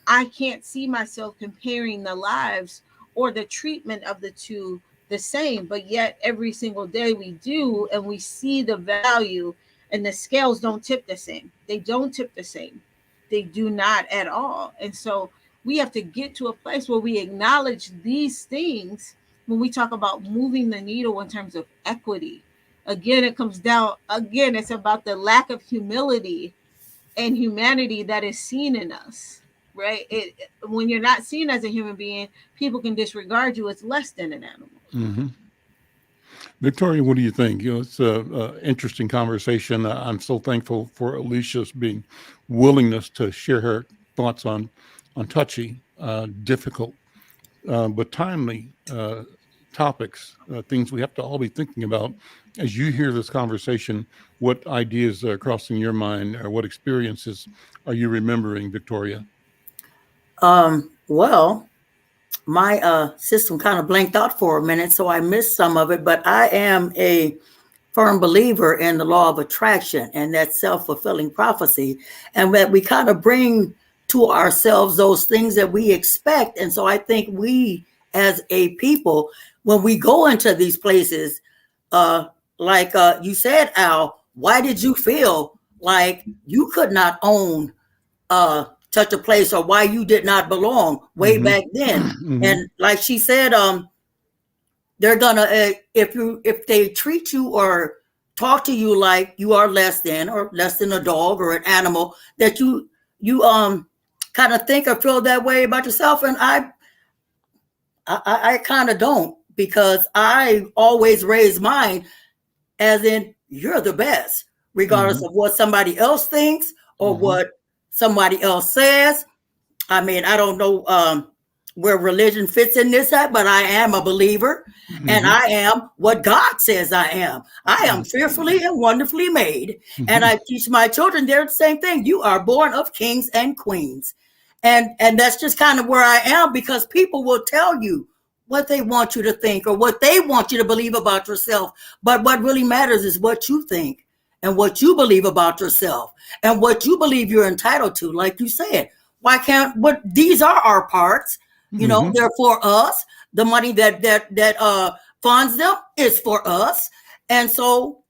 I can't see myself comparing the lives or the treatment of the two the same. But yet every single day we do, and we see the value, and the scales don't tip the same. They don't tip the same. They do not at all. And so we have to get to a place where we acknowledge these things when we talk about moving the needle in terms of equity again, it comes down, again, it's about the lack of humility and humanity that is seen in us, right? When you're not seen as a human being, people can disregard you as less than an animal. Mm-hmm. Victoria, what do you think? It's an interesting conversation. I'm so thankful for Alicia's willingness to share her thoughts on touchy, difficult, but timely topics, things we have to all be thinking about. As you hear this conversation, what ideas are crossing your mind, or what experiences are you remembering, Victoria? Well, my system kind of blanked out for a minute, so I missed some of it, but I am a firm believer in the law of attraction and that self-fulfilling prophecy, and that we kind of bring to ourselves those things that we expect. And so I think we as a people, when we go into these places, like you said, Al, why did you feel like you could not own such a place, or why you did not belong way back then? And like she said, they're gonna if they treat you or talk to you like you are less than, or less than a dog or an animal, that you kind of think or feel that way about yourself. And I kind of don't, because I always raise mine as in, you're the best, regardless of what somebody else thinks or what somebody else says. I mean, I don't know where religion fits in this at, but I am a believer, and I am what God says I am. I am fearfully and wonderfully made. And I teach my children, they're the same thing. You are born of kings and queens. And that's just kind of where I am, because people will tell you what they want you to think or what they want you to believe about yourself. But what really matters is what you think and what you believe about yourself and what you believe you're entitled to. Like you said, why can't, what, these are our parts, you know, they're for us. The money that funds them is for us. And so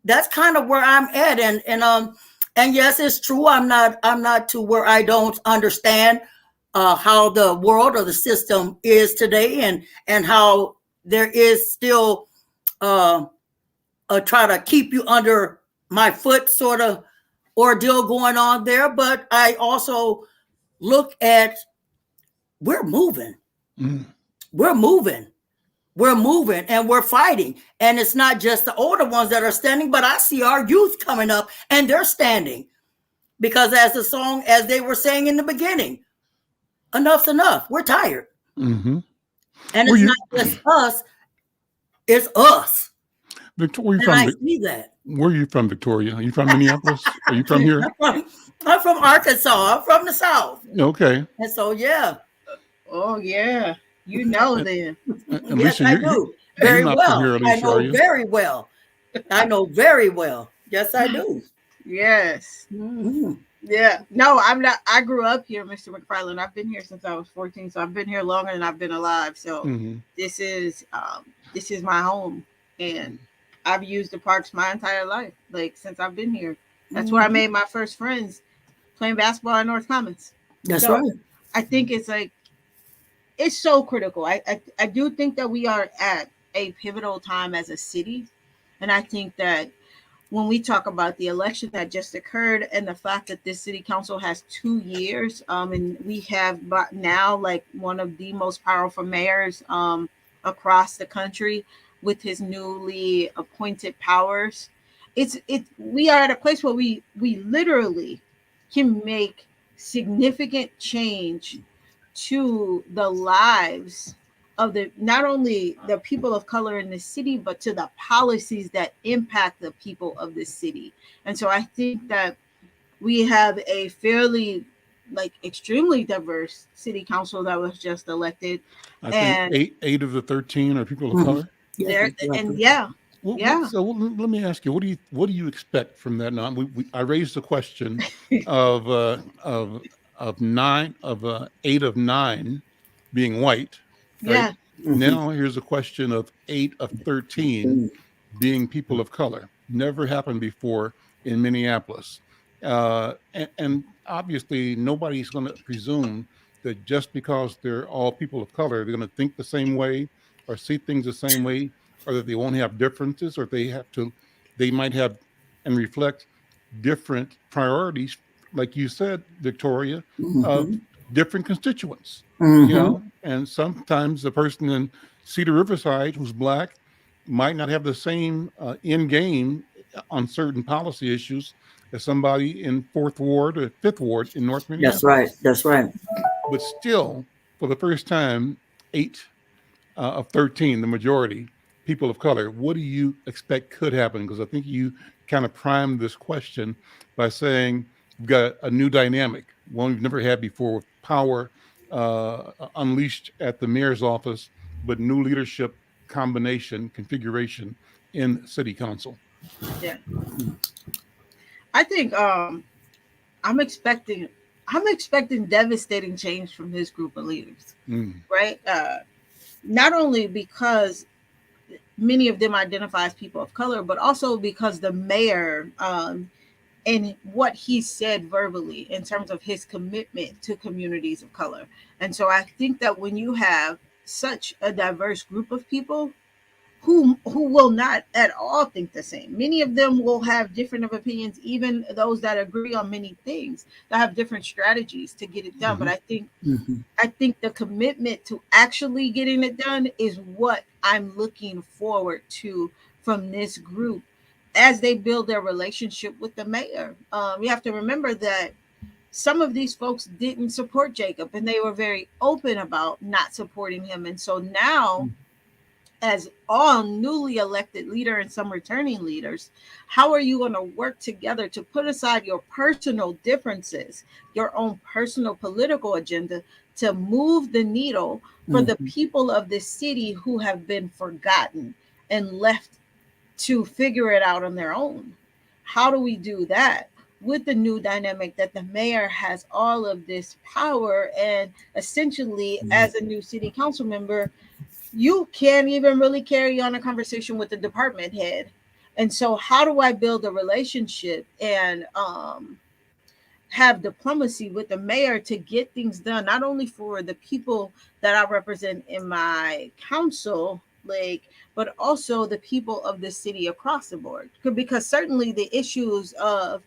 that's kind of where I'm at. And yes, it's true. I'm not to where I don't understand how the world or the system is today, and how there is still try to keep you under my foot sort of ordeal going on there. But I also look at, we're moving. We're moving. We're moving and we're fighting. And it's not just the older ones that are standing, but I see our youth coming up and they're standing. Because as the song, as they were saying in the beginning, enough's enough. We're tired. And it's not just us, it's us. Victoria, I see that. Where are you from, Victoria? Are you from Minneapolis? Are you from here? I'm from Arkansas. I'm from the South. Okay. And so, yeah. Oh, yeah. You know then. Yes, I do. Very well. Here, Alicia, I know very well. I know very well. Yes, I do. Yes. Yeah. No, I'm not. I grew up here, Mr. McFarlane. I've been here since I was 14, so I've been here longer than I've been alive. So this is my home, and I've used the parks my entire life, like since I've been here. That's where I made my first friends, playing basketball in North Commons. That's right. I think it's like, it's so critical. I do think that we are at a pivotal time as a city, and I think that when we talk about the election that just occurred and the fact that this city council has 2 years, and we have now like one of the most powerful mayors across the country with his newly appointed powers, we are at a place where we literally can make significant change to the lives of not only the people of color in the city, but to the policies that impact the people of the city. And so I think that we have a fairly, like, extremely diverse city council that was just elected. I think eight of the 13 are people of color. So let me ask you, what do you expect from that? Now, I raised the question of 8 of 9 being white. Right? Yeah. Now here's a question of 8 of 13 being people of color. Never happened before in Minneapolis. And obviously nobody's going to presume that just because they're all people of color, they're going to think the same way or see things the same way. or that they won't have differences, or they might have and reflect different priorities, like you said, Victoria, of Mm-hmm. different constituents, Mm-hmm. and sometimes the person in Cedar Riverside who's Black might not have the same end game on certain policy issues as somebody in Fourth Ward or Fifth Ward in North That's right. Minneapolis. That's right. But still, for the first time, 8 of 13, the majority, people of color. What do you expect could happen? Because I think you kind of primed this question by saying we've got a new dynamic, one we've never had before, with power unleashed at the mayor's office, but new leadership combination, configuration in city council. Yeah. I think I'm expecting I'm expecting devastating change from this group of leaders. Mm. Right? Not only because many of them identify as people of color, but also because the mayor and what he said verbally in terms of his commitment to communities of color. And so I think that when you have such a diverse group of people who will not at all think the same. Many of them will have different of opinions, even those that agree on many things, that have different strategies to get it done. Mm-hmm. But Mm-hmm. I think the commitment to actually getting it done is what I'm looking forward to from this group as they build their relationship with the mayor. You have to remember that some of these folks didn't support Jacob, and they were very open about not supporting him. And so now, as all newly elected leader and some returning leaders, how are you going to work together to put aside your personal differences, your own personal political agenda, to move the needle for the Mm-hmm. people of this city who have been forgotten and left to figure it out on their own? How do we do that with the new dynamic that the mayor has all of this power, and essentially as a new city council member, you can't even really carry on a conversation with the department head? And so how do I build a relationship and have diplomacy with the mayor to get things done, not only for the people that I represent in my council, like, but also the people of the city across the board? Because certainly the issues of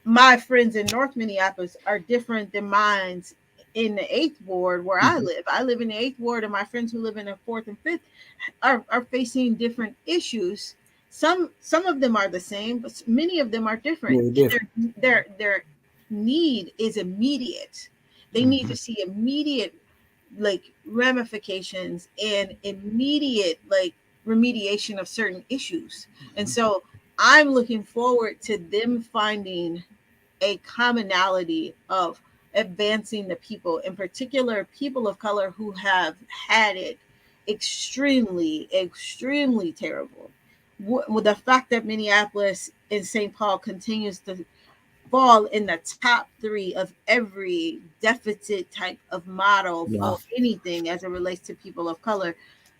my friends in North Minneapolis are different than mine's in the eighth ward where I Mm-hmm. live. I live in the eighth ward, and my friends who live in the fourth and fifth are facing different issues. Some of them are the same, but many of them are different. Very different. Their need is immediate. They need Mm-hmm. to see immediate like ramifications and immediate like remediation of certain issues. And so I'm looking forward to them finding a commonality of advancing the people, in particular people of color who have had it extremely terrible. With the fact that Minneapolis and St. Paul continues to fall in the top three of every deficit type of model Wow. for anything as it relates to people of color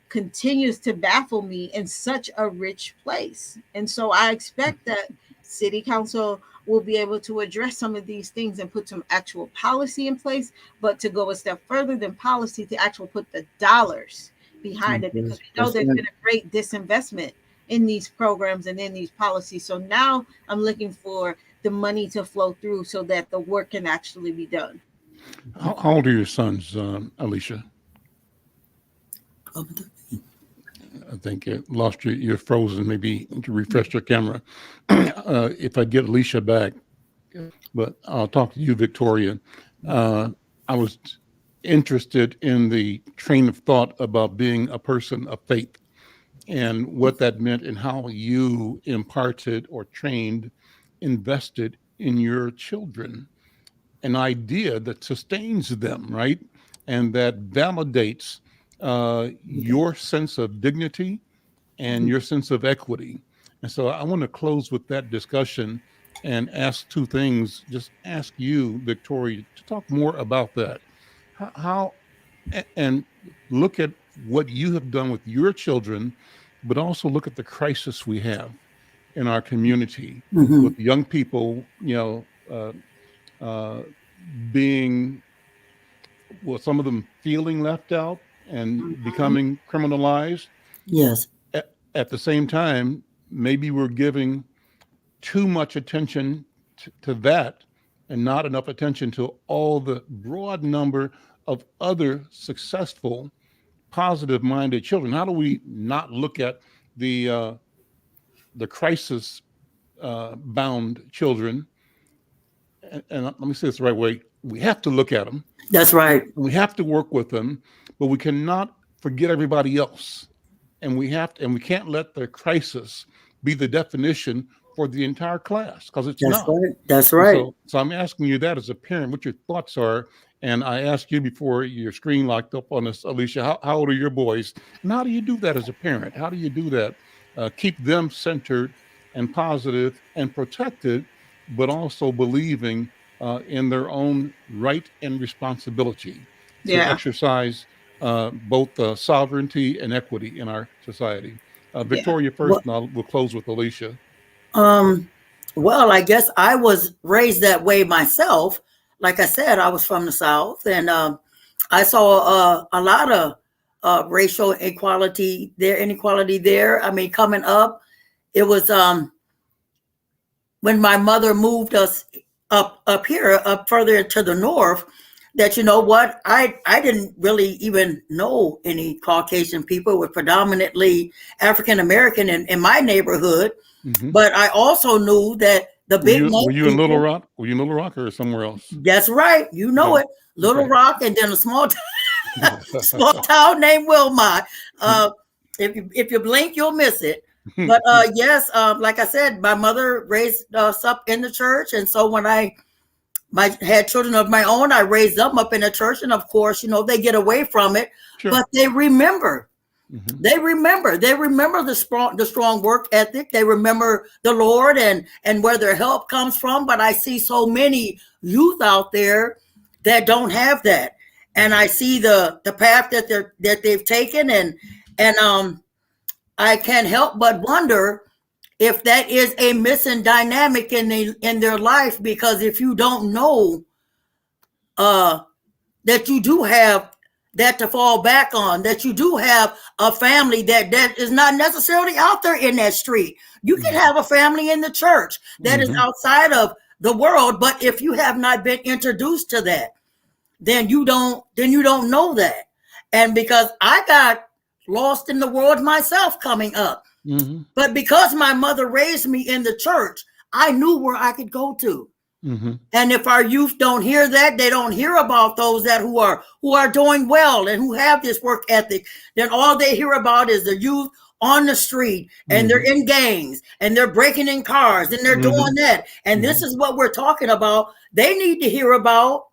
continues to baffle me in such a rich place. And so I expect that city council will be able to address some of these things and put some actual policy in place, but to go a step further than policy, to actually put the dollars behind it, because we know That's there's right. been a great disinvestment in these programs and in these policies. So now I'm looking for the money to flow through so that the work can actually be done. How old are your sons, Alicia? I think you lost you're frozen. Maybe to refresh your camera. If I get Alicia back, but I'll talk to you, Victoria. I was interested in the train of thought about being a person of faith and what that meant and how you imparted or trained, invested in your children, an idea that sustains them, right? And that validates your sense of dignity and your sense of equity. And so I want to close with that discussion and ask two things. Just ask you, Victoria, to talk more about that. How and look at what you have done with your children, but also look at the crisis we have in our community Mm-hmm. with young people, uh, being, well, some of them feeling left out and Mhm. becoming criminalized, Yes. at the same time, maybe we're giving too much attention to that and not enough attention to all the broad number of other successful, positive-minded children. How do we not look at the crisis bound children? And let me say this the right way. We have to look at them. That's right. We have to work with them, but we cannot forget everybody else. And we can't let the crisis be the definition for the entire class, because it's That's not. right. That's right. So I'm asking you that as a parent, what your thoughts are. And I asked you before your screen locked up on us, Alicia, how old are your boys? And how do you do that as a parent? How do you do that? Keep them centered and positive and protected, but also believing in their own right and responsibility to exercise both sovereignty and equity in our society. Victoria first, and we'll close with Alicia. Well, I guess I was raised that way myself. Like I said, I was from the South, and I saw a lot of racial inequality there. I mean, coming up, it was when my mother moved us up here, up further to the north, that, you know what, I didn't really even know any Caucasian people. It was predominantly African American in my neighborhood. Mm-hmm. But I also knew that the big were you in Little Rock? Were you in Little Rock or somewhere else? That's right. You know it. Little Rock, and then a small town named Wilmot. If you blink, you'll miss it. But yes, like I said, my mother raised us up in the church, and so when I had children of my own, I raised them up in the church, and of course, you know, they get away from it, but they remember. Mm-hmm. They remember the strong work ethic. They remember the Lord and where their help comes from. But I see so many youth out there that don't have that, and I see the path that they've taken, and I can't help but wonder if that is a missing dynamic in their life, because if you don't know that you do have that to fall back on, that you do have a family that is not necessarily out there in that street. You can have a family in the church that is outside of the world, but if you have not been introduced to that, then you don't know that. And because I got lost in the world myself coming up, but because my mother raised me in the church, I knew where I could go to. Mm-hmm. And if our youth don't hear that, they don't hear about those who are doing well and who have this work ethic, then all they hear about is the youth on the street, and they're in gangs, and they're breaking in cars, and they're doing that. And this is what we're talking about. They need to hear about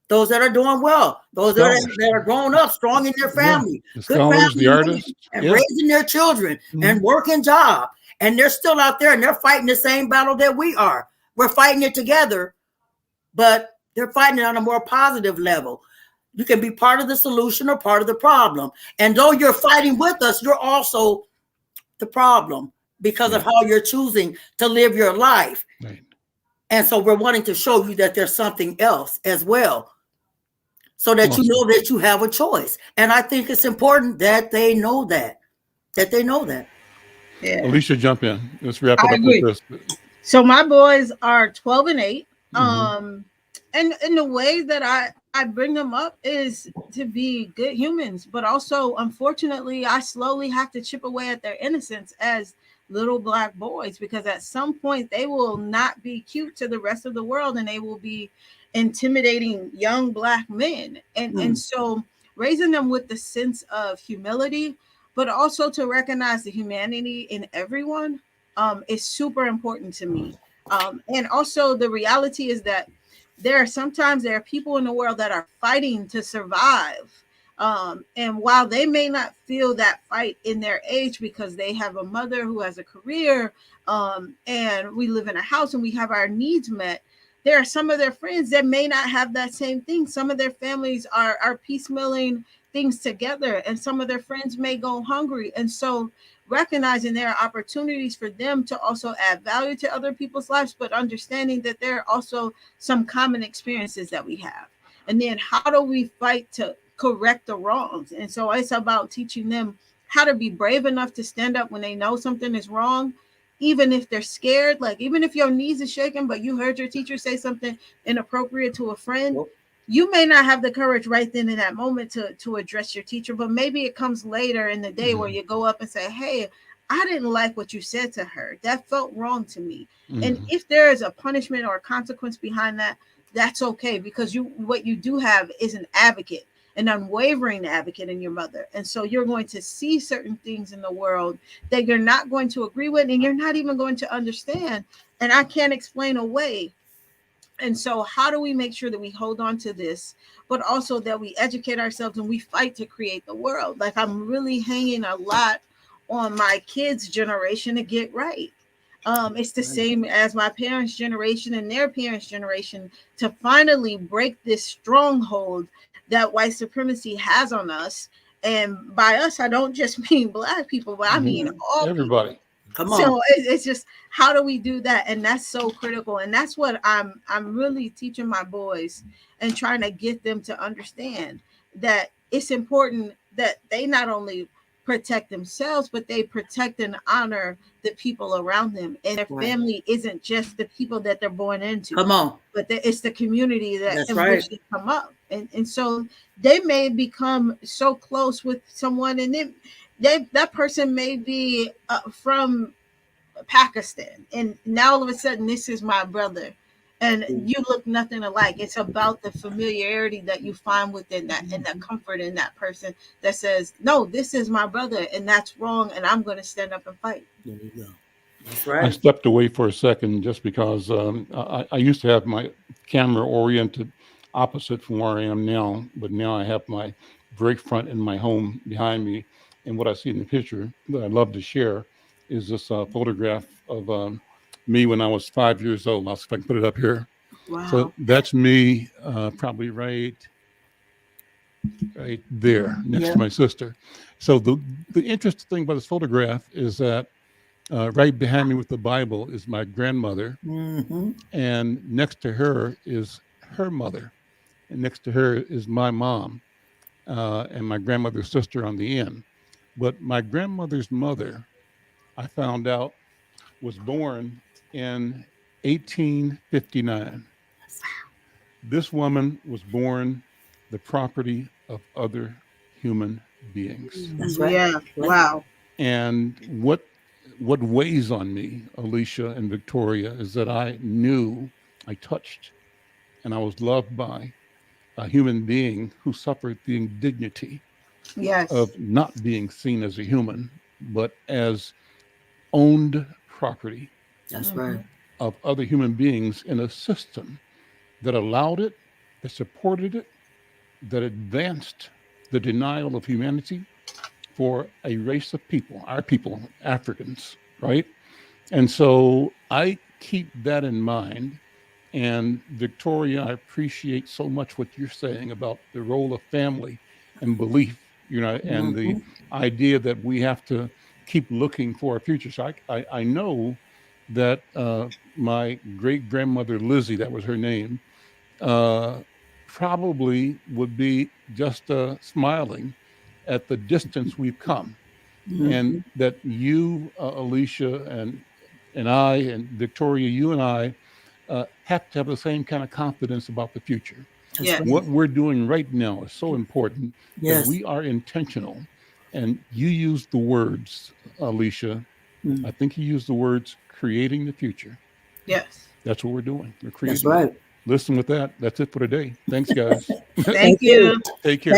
those that are doing well, those that are grown up, strong in their family, the scholars, the artists, and raising their children and working job. And they're still out there, and they're fighting the same battle that we are. We're fighting it together, but they're fighting it on a more positive level. You can be part of the solution or part of the problem. And though you're fighting with us, you're also the problem because of how you're choosing to live your life. Right. And so we're wanting to show you that there's something else as well, so that you know that you have a choice. And I think it's important that they know that. Yeah. Alicia, jump in. Let's wrap it up with this. So my boys are 12 and 8. And the way that I bring them up is to be good humans, but also, unfortunately, I slowly have to chip away at their innocence as little Black boys, because at some point they will not be cute to the rest of the world, and they will be intimidating young Black men. And so raising them with the sense of humility, but also to recognize the humanity in everyone, is super important to me. And also the reality is that there are people in the world that are fighting to survive. And while they may not feel that fight in their age because they have a mother who has a career, and we live in a house and we have our needs met, there are some of their friends that may not have that same thing. Some of their families are piecemealing things together, and some of their friends may go hungry. And so recognizing there are opportunities for them to also add value to other people's lives, but understanding that there are also some common experiences that we have. And then how do we fight to correct the wrongs? And so it's about teaching them how to be brave enough to stand up when they know something is wrong, even if they're scared. Like, even if your knees are shaking, but you heard your teacher say something inappropriate to a friend, you may not have the courage right then in that moment to address your teacher, but maybe it comes later in the day where you go up and say, hey, I didn't like what you said to her. That felt wrong to me. And if there is a punishment or a consequence behind that, that's okay, because what you do have is an advocate, an unwavering advocate in your mother. And so you're going to see certain things in the world that you're not going to agree with, and you're not even going to understand. And I can't explain away. And so how do we make sure that we hold on to this, but also that we educate ourselves and we fight to create the world? Like, I'm really hanging a lot on my kids' generation to get right. It's the same as my parents' generation and their parents' generation, to finally break this stronghold that white supremacy has on us. And by us, I don't just mean Black people, but I mean all everybody. people. Come on. So it's just, how do we do that? And that's so critical. And that's what I'm really teaching my boys and trying to get them to understand, that it's important that they not only protect themselves, but they protect and honor the people around them. And their family isn't just the people that they're born into. Come on. But it's the community that in right. which they come up. And so they may become so close with someone, and then that person may be from Pakistan, and now all of a sudden this is my brother, and you look nothing alike. It's about the familiarity that you find within that, and that comfort in that person that says, no, this is my brother, and that's wrong, and I'm going to stand up and fight. There you go. That's I right. stepped away for a second just because I used to have my camera oriented opposite from where I am now, but now I have my break front in my home behind me. And what I see in the picture that I love to share is this photograph of me when I was 5 years old. I'll see if I can put it up here. Wow. So that's me probably right there next to my sister. So the interesting thing about this photograph is that right behind me with the Bible is my grandmother, and next to her is her mother, and next to her is my mom, and my grandmother's sister on the end. But my grandmother's mother, I found out, was born in 1859. This woman was born the property of other human beings. That's right. Yeah. Wow. And what weighs on me, Alicia and Victoria, is that I knew, I touched, and I was loved by a human being who suffered the indignity of not being seen as a human, but as owned property. That's right. Of other human beings in a system that allowed it, that supported it, that advanced the denial of humanity for a race of people, our people, Africans, right? And so I keep that in mind. And Victoria, I appreciate so much what you're saying about the role of family and belief, and the idea that we have to keep looking for a future. So I know that my great grandmother Lizzie, that was her name, probably would be just smiling at the distance we've come, and that you, Alicia, and I, and Victoria, you and I have to have the same kind of confidence about the future. What we're doing right now is so important that we are intentional. And you used the words, Alicia, I think you used the words creating the future. Yes. That's what we're doing. We're creating. That's right. Listen, with that, that's it for today. Thanks, guys. Thank you. Take care.